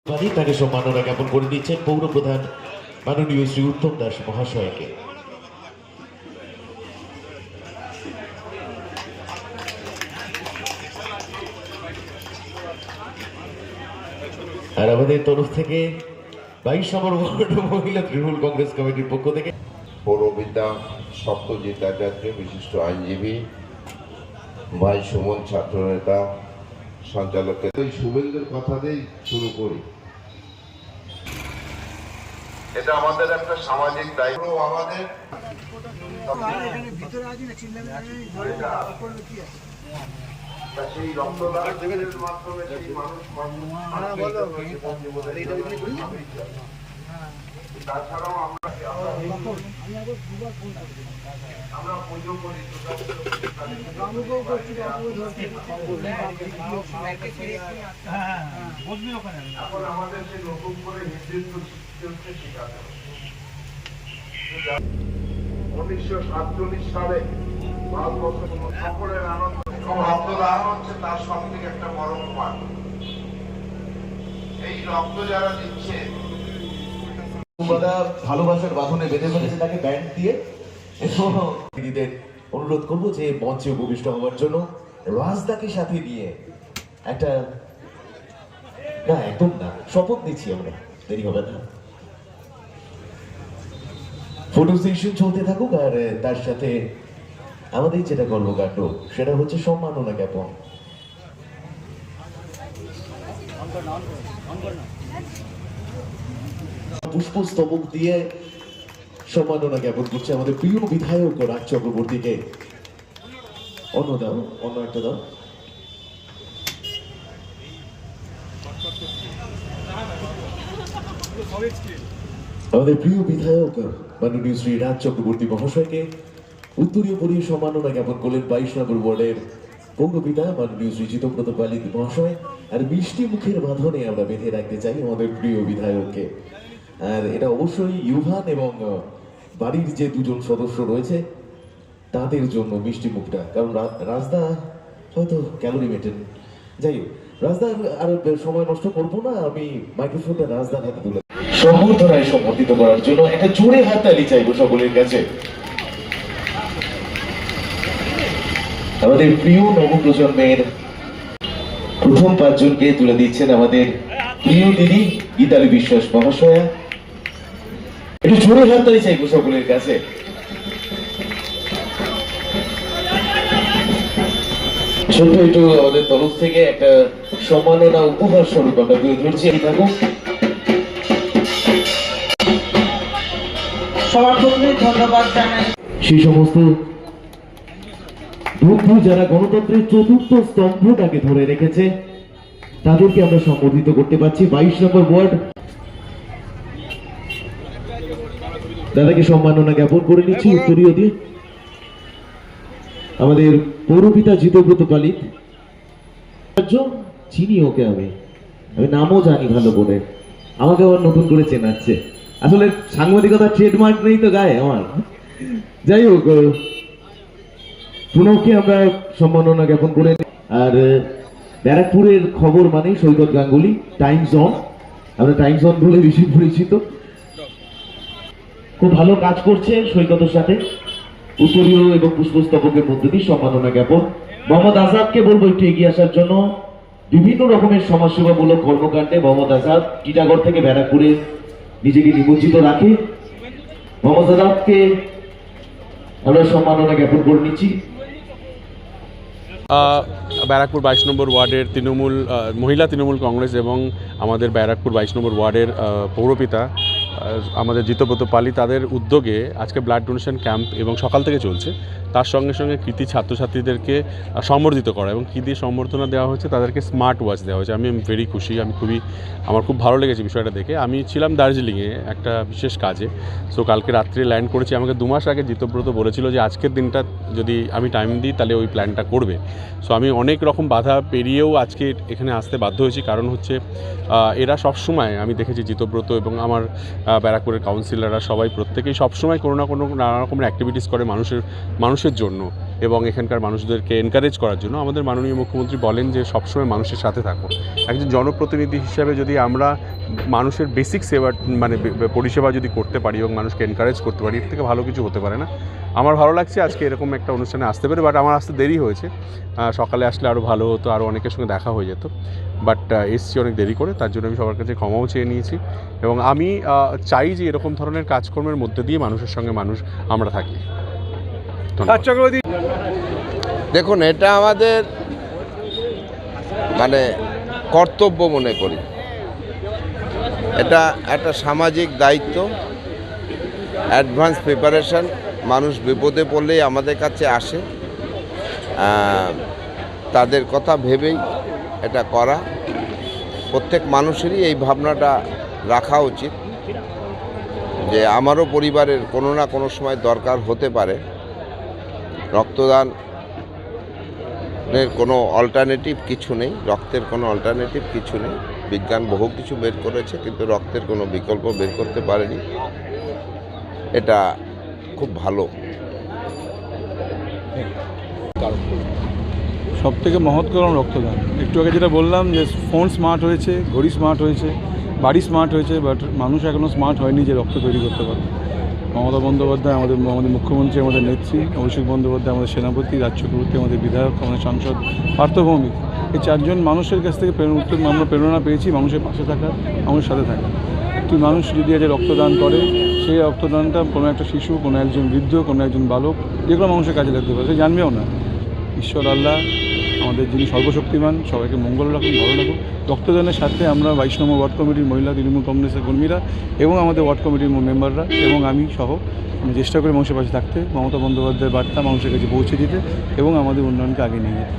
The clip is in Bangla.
তাকে সম্মাননা জ্ঞাপন করে দিচ্ছেন পৌর প্রধান মাননীয় শ্রী উত্তম দাস মহাশয়কে। আর আমাদের তরফ থেকে 22 নম্বর ওয়ার্ড মহিলা তৃণমূল কংগ্রেস কমিটির পক্ষ থেকে পৌরবিদ্যা সত্যজিৎ আচার্য বিশিষ্ট আইনজীবী, ভাই সুমন ছাত্রনেতা, সঞ্চালকের শুভেন্দুর কথা দিয়ে শুরু করি। এটা আমাদের একটা সামাজিক দায়িত্ব। আমাদের সেই রক্তদানের মাধ্যমে সেই মানুষ তাছাড়াও আমরা পুজো করি, এখন আমাদের সেই নতুন করে নেতৃত্ব সৃষ্টি হচ্ছে। শিখাতে 1947 সালে ভারতবর্ষ সকলের আনন্দ রক্তদান হচ্ছে তার সব থেকে একটা বড় প্রমাণ। এই রক্ত যারা দিচ্ছে ভালোবাসার বাঁধনে বেঁধে ফেলেছে তাকে ব্যান্ড দিয়ে। দিদিদের অনুরোধ করবো যে মঞ্চে উপবিষ্ট হওয়ার জন্য, রাজদাকে সাথে নিয়ে একটা না একদম না শপথ নিচ্ছি আমরা, দেরি হবে না। ফটো সেশন চলতে থাকুক আর তার সাথে আমাদের যেটা কর্মকাণ্ড সেটা হচ্ছে সম্মাননা জ্ঞাপন। পুষ্পস্তবক দিয়ে সম্মাননা জ্ঞাপন করছে আমাদের প্রিয় বিধায়ক রাজ চক্রবর্তীকে। অন্য দাও, অন্য একটা দাও। আমাদের প্রিয় বিধায়ক মাননীয় শ্রী রাজ চক্রবর্তী মহাশয়কে উত্তরীয় পরিয়ে সম্মাননা জ্ঞাপন করলেন 22 নম্বর ওয়ার্ডের পৌরপিতা মাননীয় শ্রী জিতব্রত পালিত মহাশয়। আর মিষ্টি মুখের বাঁধনে আমরা বেঁধে রাখতে চাই আমাদের প্রিয় বিধায়ককে। আর এটা অবশ্যই ইউভান এবং বাড়ির যে দুজন সদস্য রয়েছে তাদের জন্য মিষ্টি মুখটা, কারণ রাজদা হয়তো ক্যালোরি মেটেন। যাই হোক, রাজদা আর সময় নষ্ট করবো না, আমি মাইক্রোফোনটা রাজদার হাতে তুলে সম্বর্ধনায় সম্বর্ধিত করার জন্য একটা জোরে হাততালি চাইবো সকলের কাছে। আমাদের প্রিয় নবপ্রজন্মের প্রথম 5 জনকে তুলে দিচ্ছেন আমাদের প্রিয় দিদি গীতালি বিশ্বাস মহাশয়া। একটু জোরে হাততালি চাইবো সকলের কাছে। ছোট্ট একটু আমাদের তরফ থেকে একটা সম্মাননা উপহার স্বরূপ আমরা তুলে ধরছি। থাকুন সবার প্রথমে ধন্যবাদ জানাই সেই সমস্ত বন্ধু যারা গণতন্ত্রের চতুর্থ স্তম্ভটাকে ধরে রেখেছে, তাদেরকে আমরা সম্বোধিত করতে পারছি। 22 নম্বর ওয়ার্ড দাদাকে সম্মাননা জ্ঞাপন করে নিচ্ছি উত্তরীয় দিয়ে। আমাদের পৌরপিতা জিতব্রত পালিত, চিনি ওকে, আমি নামও জানি ভালো করে, আমাকে আবার নতুন করে চেনাচ্ছে। আসলে সাংবাদিকতার ট্রেডমার্ক নেই তো গায়ে আমার। যাই হোক, পুনঃকে আমরা সম্মাননা জ্ঞাপন করে। আর ব্যারাকপুরের খবর মানে সৈকত গাঙ্গুলি, টাইমস অন, আমরা টাইমস অন বলে বেশি পরিচিত। খুব ভালো কাজ করছে সৈকতের সাথে। উত্তরীয় এবং পুষ্পস্তবকের মধ্যে দিয়ে সম্মাননা জ্ঞাপন। মোহাম্মদ আজাদকে বলবো একটু এগিয়ে আসার জন্য। বিভিন্ন রকমের সমাজসেবামূলক কর্মকাণ্ডে মোহাম্মদ আজাদ টিটাগড় থেকে ব্যারাকপুরে নিজেকে নিমজ্জিত রাখে। মোহাম্মদ আজাদকে আমরা সম্মাননা জ্ঞাপন করে নিচ্ছি। ব্যারাকপুর 22 নম্বর ওয়ার্ডের মহিলা তৃণমূল কংগ্রেস এবং আমাদের ব্যারাকপুর 22 নম্বর ওয়ার্ডের পৌরপিতা আমাদের জিতব্রত পালি, তাদের উদ্যোগে আজকে ব্লাড ডোনেশন ক্যাম্প এবং সকাল থেকে চলছে। তার সঙ্গে সঙ্গে কৃতি ছাত্রছাত্রীদেরকে সম্বর্ধিত করা এবং কী দিয়ে সম্বর্ধনা দেওয়া হচ্ছে, তাদেরকে স্মার্ট ওয়াচ দেওয়া হয়েছে। আমি ভেরি খুশি, আমার খুব ভালো লেগেছে বিষয়টা দেখে। আমি ছিলাম দার্জিলিংয়ে একটা বিশেষ কাজে, সো কালকে রাত্রে ল্যান্ড করেছি। আমাকে 2 মাস আগে জিতব্রত বলেছিল যে আজকের দিনটা যদি আমি টাইম দিই তাহলে ওই প্ল্যানটা করবে। সো আমি অনেক রকম বাধা পেরিয়েও আজকে এখানে আসতে বাধ্য হয়েছি। কারণ হচ্ছে এরা সবসময়, আমি দেখেছি জিতব্রত এবং আমার ব্যারাকপুরের কাউন্সিলররা সবাই প্রত্যেকেই সবসময় কোনো না কোনো নানা রকমের অ্যাক্টিভিটিস করে মানুষের মানুষের জন্য এবং এখানকার মানুষদেরকে এনকারেজ করার জন্য আমাদের মাননীয় মুখ্যমন্ত্রী বলেন যে সবসময় মানুষের সাথে থাকো। একজন জনপ্রতিনিধি হিসাবে যদি আমরা মানুষের বেসিক সেবা মানে পরিষেবা যদি করতে পারি এবং মানুষকে এনকারেজ করতে পারি, এর থেকে ভালো কিছু হতে পারে না। আমার ভালো লাগছে আজকে এরকম একটা অনুষ্ঠানে আসতে পারে, বাট আমার আসতে দেরি হয়েছে। সকালে আসলে আরও ভালো হতো, আরও অনেকের সঙ্গে দেখা হয়ে যেত, বাট এসছি অনেক দেরি করে, তার জন্য আমি সবার কাছে ক্ষমাও চেয়ে নিয়েছি। এবং আমি চাই যে এরকম ধরনের কাজকর্মের মধ্যে দিয়ে মানুষের সঙ্গে মানুষ আমরা থাকি। দেখুন, এটা আমাদের মানে কর্তব্য মনে করি, এটা একটা সামাজিক দায়িত্ব, অ্যাডভান্স প্রিপারেশন। মানুষ বিপদে পড়লেই আমাদের কাছে আসে, তাদের কথা ভেবেই এটা করা। প্রত্যেক মানুষেরই এই ভাবনাটা রাখা উচিত যে আমারও পরিবারের কোনো না কোনো সময় দরকার হতে পারে। রক্তদানের কোনো অল্টারনেটিভ কিছু নেই, রক্তের কোনো অল্টারনেটিভ কিছু নেই। বিজ্ঞান বহু কিছু বের করেছে, কিন্তু রক্তের কোনো বিকল্প বের করতে পারেনি। এটা খুব ভালো। সব থেকে মহৎ কারণ রক্তদান। একটু আগে যেটা বললাম যে ফোন স্মার্ট হয়েছে, ঘড়ি স্মার্ট হয়েছে, বাড়ি স্মার্ট হয়েছে, বাট মানুষ এখনও স্মার্ট হয়নি যে রক্ত তৈরি করতে পারে। মমতা বন্দ্যোপাধ্যায় আমাদের মুখ্যমন্ত্রী, আমাদের নেত্রী, অভিষেক বন্দ্যোপাধ্যায় আমাদের সেনাপতি, রাজ চক্রবর্তী আমাদের বিধায়ক, আমাদের সাংসদ পার্থ ভৌমিক, এই চারজন মানুষের কাছ থেকে আমরা প্রেরণা পেয়েছি মানুষের পাশে থাকা, মানুষের সাথে থাকা। একটি মানুষ যদি আজ রক্তদান করে, সেই রক্তদানটা কোনো একটা শিশু, কোনো একজন বৃদ্ধ, কোনো একজন বালক, যে কোনো মানুষের কাজে লাগতে পারে, সে জানবেও না। ঈশ্বর আল্লাহ আমাদের যিনি সর্বশক্তিমান, সবাইকে মঙ্গল রাখুন, ভালো রাখুন। রক্তদানের সাথে আমরা 22 নম্বর ওয়ার্ড কমিটির মহিলা তৃণমূল কংগ্রেসের কর্মীরা এবং আমাদের ওয়ার্ড কমিটির মেম্বাররা এবং আমি সহ চেষ্টা করি মানুষের পাশে থাকতে, মমতা বন্দ্যোপাধ্যায়ের বার্তা মানুষের কাছে পৌঁছে দিতে এবং আমাদের উন্নয়নকে আগে নিয়ে যেতে।